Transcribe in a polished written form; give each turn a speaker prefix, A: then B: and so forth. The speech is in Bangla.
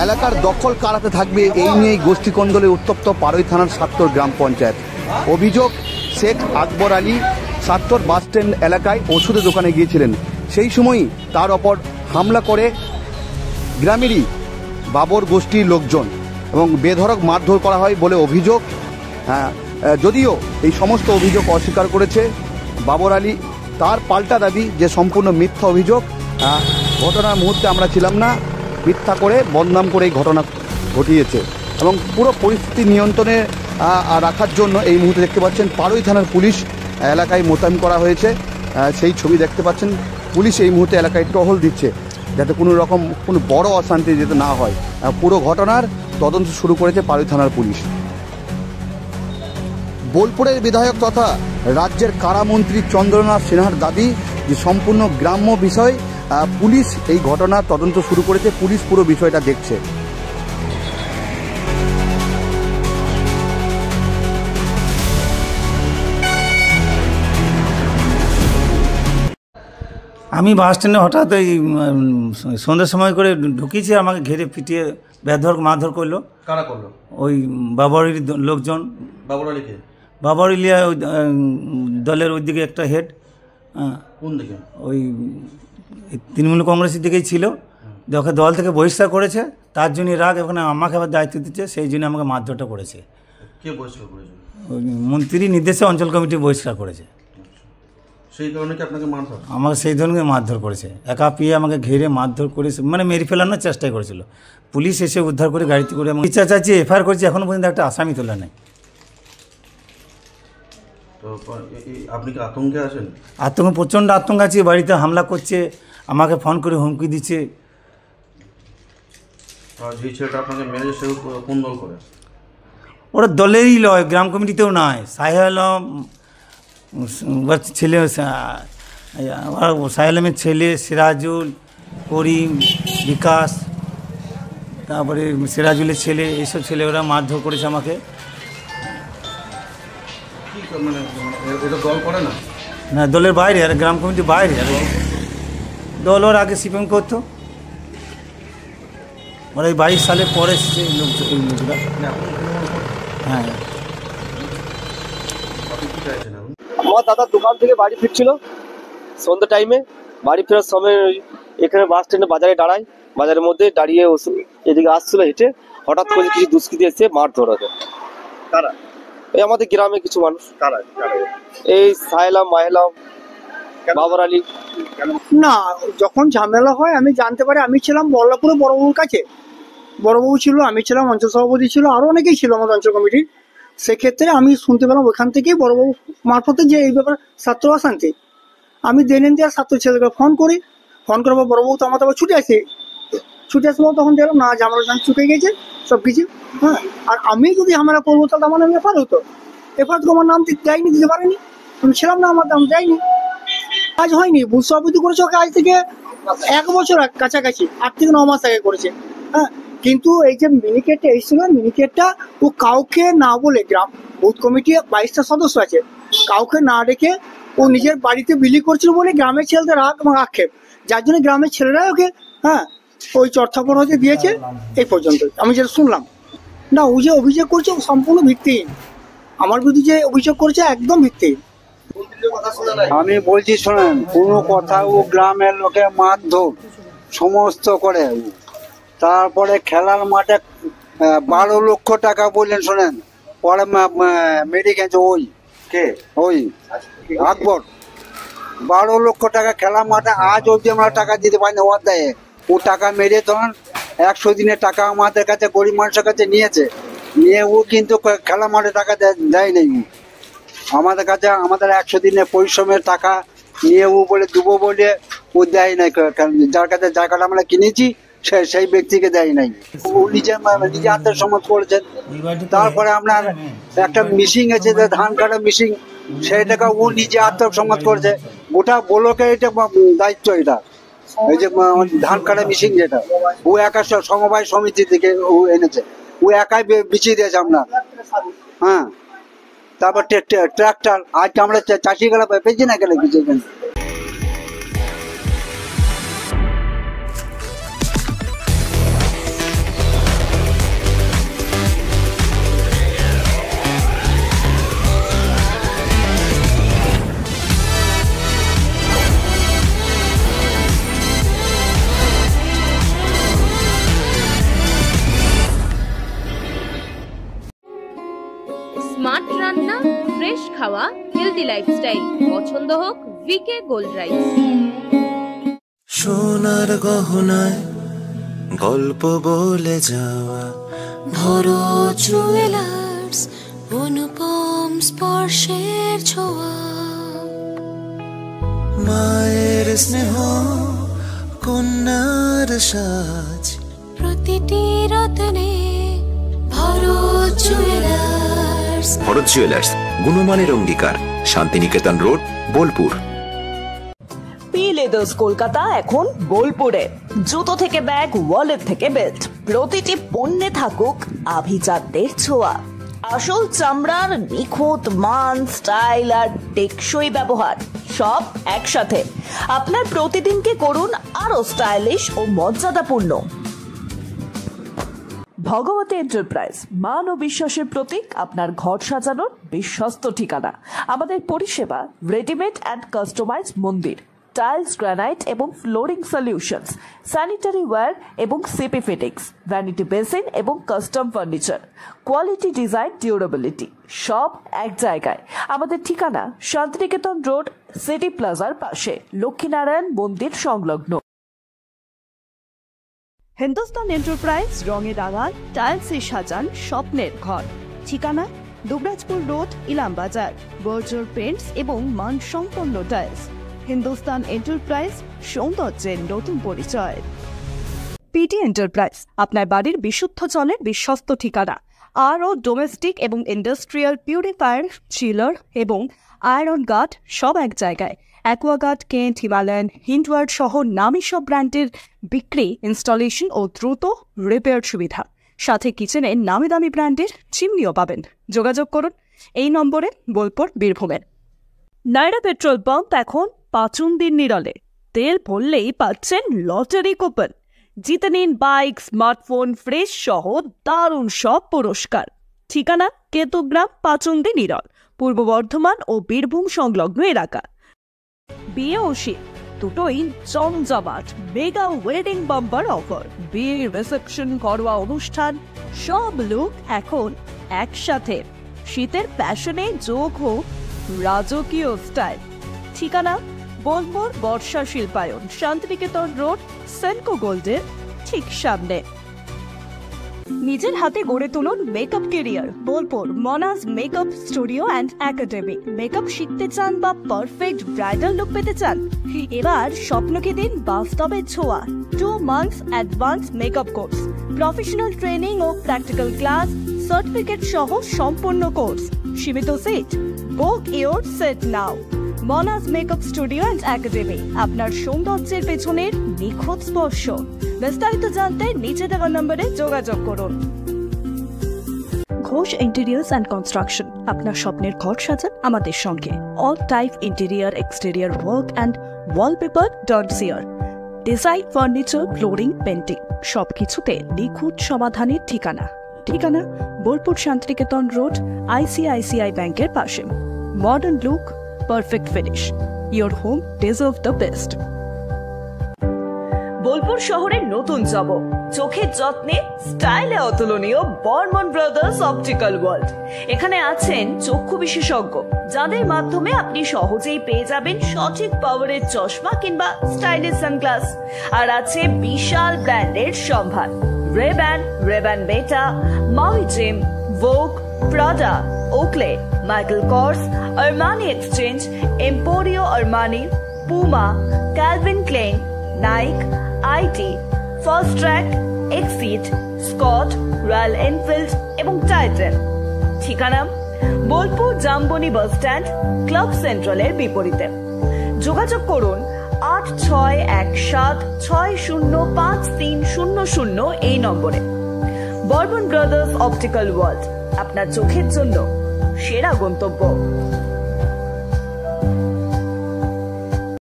A: এলাকার দখল কারাতে থাকবে, এই নিয়েই গোষ্ঠী কোন্দলে উত্তপ্ত পাড়ই থানার সাত্তর গ্রাম পঞ্চায়েত। অভিযোগ, শেখ আকবর আলী সাত্তর বাসস্ট্যান্ড এলাকায় ওষুধের দোকানে গিয়েছিলেন, সেই সময়ই তার ওপর হামলা করে গ্রামেরই বাবর গোষ্ঠীর লোকজন এবং বেধড়ক মারধর করা হয় বলে অভিযোগ। যদিও এই সমস্ত অভিযোগ অস্বীকার করেছে বাবর আলী, তার পাল্টা দাবি যে সম্পূর্ণ মিথ্যা অভিযোগ, ঘটনার মুহূর্তে আমরা ছিলাম না, মিথ্যা করে বদনাম করে এই ঘটনা ঘটিয়েছে। এবং পুরো পরিস্থিতি নিয়ন্ত্রণে রাখার জন্য এই মুহূর্তে দেখতে পাচ্ছেন পাড়ই থানার পুলিশ এলাকায় মোতায়েন করা হয়েছে। সেই ছবি দেখতে পাচ্ছেন, পুলিশ এই মুহূর্তে এলাকায় টহল দিচ্ছে যাতে কোনো বড় অশান্তি যাতে না হয়। পুরো ঘটনার তদন্ত শুরু করেছে পাড়ই থানার পুলিশ। বোলপুরের বিধায়ক তথা রাজ্যের কারামন্ত্রী চন্দ্রনাথ সিনহার দাবি যে সম্পূর্ণ গ্রাম্য বিষয়, পুলিশ এই ঘটনার তদন্ত শুরু করেছে, পুলিশ পুরো বিষয়টা দেখছে।
B: আমি বাস স্ট্যান্ডে হঠাৎ ওই সন্ধ্যার সময় করে ঢুকিয়েছি, আমাকে ঘেরে পিটিয়ে বেধড়ক মারধর করলো।
C: কারা করলো?
B: ওই বাবরের লোকজন।
C: বাবর আলীকে?
B: বাবর ইলিয়া ওই দলের ওই দিকে একটা হেড।
C: কোন দিকে?
B: ওই তৃণমূল কংগ্রেসের দিকেই ছিল, ওকে দল থেকে বহিষ্কার করেছে, তার জন্য রাগ, ওখানে আমাকে আবার দায়িত্ব দিচ্ছে, সেই জন্য আমাকে মারধরটা করেছে।
C: কে বহিষ্কার করেছে?
B: ওই মন্ত্রীর নির্দেশে অঞ্চল কমিটি বহিষ্কার করেছে।
C: সেই কারণে কি আপনাকে মারধর?
B: আমাকে সেই ধরনের মারধর করেছে, একা পেয়ে আমাকে ঘিরে মারধর করেছে, মানে মেরে ফেলানোর চেষ্টাই করেছিল। পুলিশ এসে উদ্ধার করে গাড়িতে করে আমাকে ইচ্ছা চাচ্ছি এফআইআর করেছে, এখনও পর্যন্ত একটা আসামি তোলা নেই।
C: তো আপনি কি আতঙ্কে আছেন?
B: আতঙ্ক, প্রচণ্ড আতঙ্ক আছে। বাড়িতে হামলা করছে, আমাকে ফোন করে হুমকি দিচ্ছে।
C: আর যে ছেলেটা আপনাকে মেরেছে সে কোন দল করে?
B: ওরা দলেরই লয়, গ্রাম কমিটিতেও নয়। সাহেল ছেলে, সাহেলেমের ছেলে সিরাজুল, করিম, বিকাশ, তারপরে সিরাজুলের ছেলে, এইসব ছেলে ওরা মারধর করেছে আমাকে।
C: মানে এটা দল করে না?
B: না, দলের বাইরে, আর গ্রাম কমিটির বাইরে। আর দল ওর আগে সিপিএম করতো, ওরা এই 22 সালে পরে এসেছে এই লোকরা। হ্যাঁ,
D: আমার দাদা দোকান থেকে বাড়ি ফিরছিল সন্ধ্যা টাইমে, বাড়ি ফেরার সময় এখানে বাস স্ট্যান্ডে বাজারে দাঁড়ায়, বাজারের মধ্যে দাঁড়িয়ে এদিকে আসছিল হেঁটে, হঠাৎ করে কিছু দুষ্কৃতী এসে মারধর হবে।
C: কারা?
D: এই আমাদের গ্রামে কিছু মানুষ।
C: কারা?
D: এই সাহেলাম, মাহেলাম, বাবর আলী।
E: না, যখন ঝামেলা হয় আমি জানতে পারি, আমি ছিলাম বল্লাপুরে বড়বাবুর কাছে, বড়বাবু ছিল, আমি ছিলাম, অঞ্চল সভাপতি ছিল, আরো অনেকেই ছিল আমাদের অঞ্চল কমিটির। সেক্ষেত্রে আমি শুনতে পেলাম ওইখান থেকেই বড়বাবু মারফতে যে এই ব্যাপার ছাত্র অশান্তি। আমি দেনেন দিয়ে ছাত্র ছেলেকে ফোন করি, ফোন করার পর বড়বাবু তো আমার আবার ছুটে আসে, ছুটে আসবো তখন দেখলাম না, ঝামেলা ছুটে গেছে সব কিছু। হ্যাঁ, আর আমি যদি ঝামেলা করবো তাহলে আমার নাম এফআইআর হতো। এফআইআর তো আমার নাম দেয়নি, দিতে পারেনি, আমি ছিলাম না, আমার নাম দেয়নি, কাজ হয়নি। বুথ সভাপতি করেছে ওকে আজ থেকে 1 বছর কাছাকাছি, 8 থেকে 9 মাস আগে করেছে। হ্যাঁ, কিন্তু এই যে মিনিকেটটা এসেছিল, মিনিকেটটা ও কাউকে না বলে, গ্রাম বুথ কমিটি 22টা সদস্য আছে, কাউকে না রেখে ও নিজের বাড়িতে বিলি করছিল বলে গ্রামের ছেলেদের রাগ এবং আক্ষেপ, যার জন্য গ্রামের ছেলেরাই ওকে ওই চর্চাপন হতে দিয়েছে। এই পর্যন্ত আমি যেটা শুনলাম। না, ও যে অভিযোগ করছে সম্পূর্ণ ভিত্তিহীন, আমার বিরুদ্ধে যে অভিযোগ করছে একদম ভিত্তিহীন।
F: আমি বলছি শোনেন, কোনো কথা ও গ্রামের লোকে মারধর সমস্ত করে। তারপরে খেলার মাঠে 12 লক্ষ টাকা বললেন, শোনেন, পরে মেরে গেছে ওই কে, ওই আকবর। 12 লক্ষ টাকা খেলার মাঠে, আজ অব্দি আমরা টাকা দিতে পারি না। ওর দেয় ও টাকা মেরে তখন 100 দিনের টাকা আমাদের কাছে গরিব মানুষের কাছে নিয়েছে, নিয়ে ও কিন্তু খেলা মাঠে টাকা দেয় নাই। আমাদের কাছে আমাদের 100 দিনের পরিশ্রমের টাকা নিয়ে ও বলে দেবো বলে ও দেয় নাই, যার কাছে জায়গাটা আমরা কিনেছি সেই ব্যক্তিকে দেয় নাই। ও নিজে আত্মসমর্পণ করেছেন। তারপরে আপনার একটা মিশিং আছে, ধান কাটা মিশিং, সেইটাকে ও নিজে আত্মসমর্পণ করেছে। গোটা ব্লকের এটা দায়িত্ব, এটা এই যে ধান কাটা মিশিং, যেটা ও একা সমবায় সমিতি থেকে ও এনেছে, ও একাই বিছিয়ে দিয়েছে আপনার। হ্যাঁ, তারপর ট্রাক্টর, আজকে আমরা চাষি গেলা পেয়েছি না, গেলে কিছু
G: খাওয়া হেলদি লাইফস্টাইল, পছন্দ হোক ভিকে গোল্ড রাইস।
H: সোনার গহনায় গল্প বলে যাওয়া
I: ভরত জুয়েলার্স, অনুপম স্পর্শের ছোঁয়া,
H: মায়ের স্নেহ, কন্যার সাজ,
I: প্রতিটি রত্নে ভরত জুয়েলার্স।
J: ভরত জুয়েলার্স, গুণমানের অঙ্গীকার, Santiniketan road, Bolpur.
K: P leathers Kolkata এখন বোলপুরে। জুতো থেকে ব্যাগ, ওয়ালেট থেকে বেল্ট, প্রতিটি পণ্যে থাকুক আভিজাত্যের ছোঁয়া। আসল চামড়ার নিখুঁত মান, স্টাইল আর টেকসই ব্যবহার সব একসাথে আপনার প্রতিদিনকে করুন আরো স্টাইলিশ ও মর্যাদাপূর্ণ। ভগবতী এন্টারপ্রাইজ, মান ও বিশ্বাসের প্রতীক, আপনার ঘর সাজানোর বিশ্বস্ত ঠিকানা। আমাদের পরিষেবা রেডিমেড অ্যান্ড কাস্টমাইজ মন্দির, টাইলস, গ্রানাইট এবং ফ্লোরিং সলিউশনস, স্যানিটারি ওয়্যার এবং সিপি ফিটিংস, ভ্যানিটি বেসিন এবং custom furniture, quality, design, durability সব এক জায়গায়। আমাদের ঠিকানা শান্তিনিকেতন রোড, সিটি প্লাজার পাশে, লক্ষ্মীনারায়ণ মন্দির সংলগ্ন। হিন্দুস্তান এন্টারপ্রাইজ, রঙে রাঙান, টাইলসে সাজান স্বপ্নের ঘর। ঠিকানা দুবরাজপুর রোড, ইলামবাজার। বর্জর পেন্টস এবং মানসম্পন্ন টাইলস। হিন্দুস্তান এন্টারপ্রাইজ, সৌন্দর্যের নতুন পরিচয়। পিটি এন্টারপ্রাইজ, আপনার বাড়ির বিশুদ্ধ জলের বিশ্বস্ত ঠিকানা। আরও ডোমেস্টিক এবং ইন্ডাস্ট্রিয়াল পিউরিফায়ার, চিলার এবং আয়রন গার্ড সব এক জায়গায়। অ্যাকোয়াগার্ড, কেন্ট, হিমালয়ান, হিন্ডওয়ার্ড সহ নামী সব ব্র্যান্ডের বিক্রি, ইনস্টলেশন ও দ্রুত রিপেয়ার সুবিধা। সাথে কিচেনে নামি দামি ব্র্যান্ডের চিমনিও পাবেন। যোগাযোগ করুন এই নম্বরে, বোলপুর, বীরভূমের। নাইরা পেট্রোল পাম্প এখন পাচুন্দির নিরলে। তেল ভরলেই পাচ্ছেন লটারি কুপন। জিতে নিন বাইক, স্মার্টফোন, ফ্রেশ সহ দারুণ সব পুরস্কার। ঠিকানা কেতুগ্রাম, পাচুন্দি, নিরল, পূর্ব বর্ধমান ও বীরভূম সংলগ্ন এলাকা। বিয়ে ও শীত দুটোই জমজমাট মেগা ওয়েডিং বাম্পার অফার। বিয়ে, রিসেপশন, ঘরোয়া অনুষ্ঠান সব লুক এখন একসাথে। শীতের ফ্যাশনে যোগ হোক রাজকীয় স্টাইল। ঠিকানা বোলপুর, বর্ষা শিল্পায়ন, শান্তিনিকেতন রোড, সেনকো গোল্ডের ঠিক সামনে। নিজের হাতে গড়ে তুলুন makeup career. Bolpur Monaj makeup studio and academy. Makeup শিখতে চান বা পারফেক্ট ব্রাইডাল লুক পেতে চান? এবার স্বপ্নকে দিন বাস্তবে ছোঁয়া। 2 months advance makeup course, professional training ও প্র্যাকটিক্যাল ক্লাস, সার্টিফিকেট সহ সম্পূর্ণ কোর্স। সীমিত seat. Book your seat now. Monaj makeup studio and academy, আপনার সৌন্দর্যের পেছনের নিখুঁত স্পর্শ। বিস্তারিত জানতে নিচে দেওয়া নম্বরে যোগাযোগ করুন। ঘোষ ইন্টেরিয়ার্স অ্যান্ড কনস্ট্রাকশন, আপনার স্বপ্নের ঘর সাজান আমাদের সঙ্গে। All type interior, exterior work and wallpaper done here. Design, furniture, flooring, painting সবকিছুতে নিখুঁত সমাধানের ঠিকানা। ঠিকানা বোলপুর, শান্তিনিকেতন রোড, ICICI ব্যাংকের পাশে। Modern look, perfect finish. Your home deserves the best. Bolpur শহরের নতুন জব, চোখের যত্নে স্টাইলে অতুলনীয় বর্মন ব্রাদার্স অপটিক্যাল ওয়ার্ল্ড। এখানে আছেন চক্ষু বিশেষজ্ঞ, যাদের মাধ্যমে আপনি সহজেই পেয়ে যাবেন সঠিক পাওয়ারের চশমা কিংবা স্টাইলিশ সানগ্লাস। আর আছে বিশাল ব্র্যান্ডের সম্ভার। RayBan, RayBan beta, Maui Jim, Vogue, Prada, Oakley, Michael Kors, Armani Exchange, Emporio Armani, Puma, Calvin Klein, Nike, IT, Fastrack, Exit, Scott, Royal Enfield এবং টাইটান। ঠিকানা Bolpur Jamboni bus stand, club সেন্ট্রালের বিপরীতে। যোগাযোগ করুন 8617605300 এই নম্বরে। বর্মন ব্রাদার্স অপটিক্যাল ওয়ার্ল্ড, আপনার চোখের জন্য সেরা গন্তব্য।